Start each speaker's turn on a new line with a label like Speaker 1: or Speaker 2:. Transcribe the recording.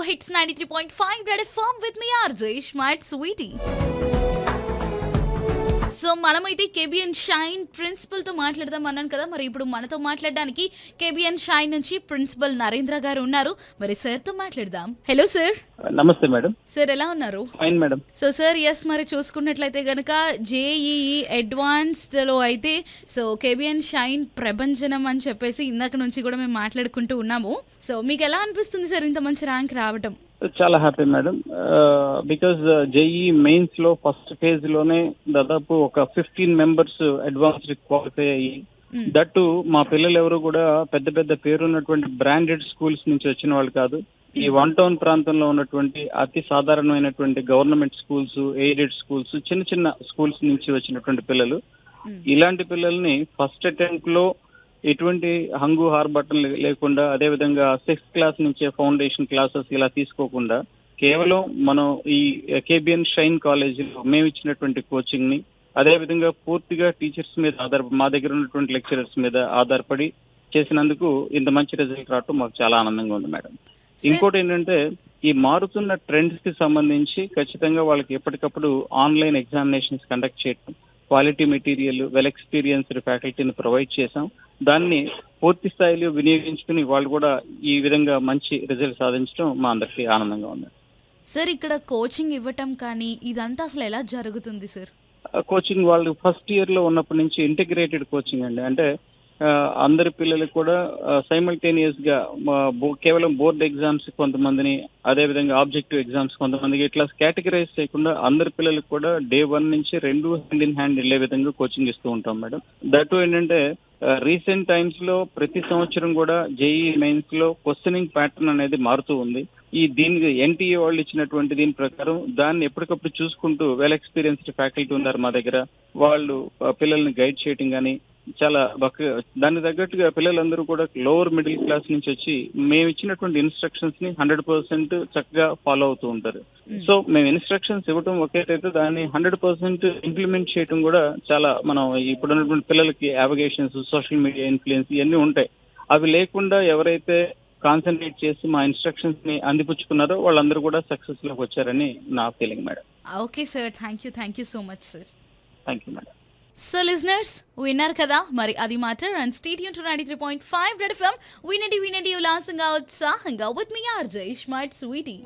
Speaker 1: Hits 93.5 Red FM with me RJ Smart Sweetie. So మనమైతే కేబిఎన్ షైన్ ప్రిన్సిపల్తో మాట్లాడదాం అన్నాను కదా. మరి ఇప్పుడు మనతో మాట్లాడడానికి కేబిఎన్ షైన్ నుంచి ప్రిన్సిపల్ నరేంద్ర గారు ఉన్నారు. మరి సార్తో మాట్లాడదాం. Hello sir.
Speaker 2: నమస్తే మేడం.
Speaker 1: సార్ ఎలా ఉన్నారు?
Speaker 2: Fine madam.
Speaker 1: So sir yes, మరి చూసుకున్నట్లయితే కనుక జేఈఈ అడ్వాన్స్డ్లో అయితే సో కేబిఎన్ షైన్ ప్రభంజనం అని చెప్పేసి ఇందాక నుంచి కూడా మేము మాట్లాడుకుంటూ ఉన్నాము. సో మీకు ఎలా అనిపిస్తుంది సార్ ఇంత మంచి ర్యాంక్ రావటం?
Speaker 2: చాలా happy madam. Because JEE mains లో ఫస్ట్ ఫేజ్ లోనే దాదాపు ఒక 15 మెంబర్స్ అడ్వాన్స్డ్ క్వాలిఫై అయ్యి, దట్టు మా పిల్లలు ఎవరు కూడా పెద్ద పెద్ద పేరున్నటువంటి బ్రాండెడ్ స్కూల్స్ నుంచి వచ్చిన వాళ్ళు కాదు. ఈ వన్ టౌన్ ప్రాంతంలో ఉన్నటువంటి అతి సాధారణమైనటువంటి గవర్నమెంట్ స్కూల్స్, ఎయిడెడ్ స్కూల్స్, చిన్న చిన్న స్కూల్స్ నుంచి వచ్చినటువంటి పిల్లలు. ఇలాంటి పిల్లల్ని ఫస్ట్ అటెంప్ట్ లో ఎటువంటి హంగు హార్బట్టం లేకుండా, అదేవిధంగా 6th క్లాస్ నుంచే ఫౌండేషన్ క్లాసెస్ ఇలా తీసుకోకుండా కేవలం మనం ఈ కేబిఎన్ షైన్ కాలేజీలో మేము ఇచ్చినటువంటి కోచింగ్ ని, అదేవిధంగా పూర్తిగా టీచర్స్ మీద మా దగ్గర ఉన్నటువంటి లెక్చరర్స్ మీద ఆధారపడి చేసినందుకు ఇంత మంచి రిజల్ట్ రావటం మాకు చాలా ఆనందంగా ఉంది మేడం. ఇంకోటి ఏంటంటే, ఈ మారుతున్న ట్రెండ్స్ కి సంబంధించి ఖచ్చితంగా వాళ్ళకి ఎప్పటికప్పుడు ఆన్లైన్ ఎగ్జామినేషన్స్ కండక్ట్ చేయడం, క్వాలిటీ మెటీరియల్, వెల్ ఎక్స్పీరియన్స్డ్ ఫ్యాకల్టీని ప్రొవైడ్ చేశాం. దాన్ని పూర్తి స్థాయిలో వినియోగించుకుని వాళ్ళు కూడా ఈ విధంగా మంచి రిజల్ట్ సాధించడం మా అందరికీ ఆనందంగా ఉంది.
Speaker 1: సార్ ఇక్కడ కోచింగ్ ఇవ్వటం కానీ ఇదంతా అసలు ఎలా జరుగుతుంది సార్?
Speaker 2: కోచింగ్ వాళ్ళు ఫస్ట్ ఇయర్ లో ఉన్నప్పటి నుంచి ఇంటిగ్రేటెడ్ కోచింగ్ అండి. అంటే అందరి పిల్లలకు కూడా సైమల్టేనియస్ గా కేవలం బోర్డ్ ఎగ్జామ్స్ కొంతమందిని, అదేవిధంగా ఆబ్జెక్టివ్ ఎగ్జామ్స్ కొంతమందికి, ఇట్లా కేటగరైజ్ చేయకుండా అందరి పిల్లలకు కూడా డే 1 నుంచి 2 హ్యాండ్ ఇన్ హ్యాండ్ వెళ్లే విధంగా కోచింగ్ ఇస్తూ ఉంటాం మేడం. దట్ ఏంటంటే రీసెంట్ టైమ్స్ లో ప్రతి సంవత్సరం కూడా జేఈ మెయిన్స్ లో క్వశ్చనింగ్ ప్యాటర్న్ అనేది మారుతూ ఉంది. దీనికి ఎన్టీఏ వాళ్ళు ఇచ్చినటువంటి దీని ప్రకారం దాన్ని ఎప్పటికప్పుడు చూసుకుంటూ వెల్ ఎక్స్పీరియన్స్డ్ ఫ్యాకల్టీ ఉన్నారు మా దగ్గర. వాళ్ళు పిల్లల్ని గైడ్ చేయటం కానీ చాలా దానికి తగ్గట్టుగా పిల్లలందరూ కూడా లోవర్ మిడిల్ క్లాస్ నుంచి వచ్చి మేము ఇచ్చినటువంటి ఇన్స్ట్రక్షన్స్ ని 100% చక్కగా ఫాలో అవుతూ ఉంటారు. సో మేము ఇన్స్ట్రక్షన్స్ ఇవ్వటం ఒకేటైతే దాన్ని 100% ఇంప్లిమెంట్ చేయటం కూడా చాలా, మనం ఇప్పుడు ఉన్నటువంటి పిల్లలకి అవిగేషన్స్, సోషల్ మీడియా ఇన్ఫ్లుయెన్స్ ఇవన్నీ ఉంటాయి. అవి లేకుండా ఎవరైతే కాన్సన్ట్రేట్ చేసి మా ఇన్స్ట్రక్షన్స్ ని అందిపుచ్చుకున్నారో వాళ్ళందరూ కూడా సక్సెస్ లోకి వచ్చారని నా feeling madam.
Speaker 1: Okay sir, thank you so much sir.
Speaker 2: Thank you madam.
Speaker 1: So listeners విన్నారు కదా, మరి అది మ్యాటర్. అండ్ స్టేట్ యూన్ టు 93.5 రెడ్ ఎఫ్ఎం. వినండి ఉల్లాసంగా, ఉత్సాహంగా విత్ మీ ఆర్జే స్మార్ట్ స్వీటీ.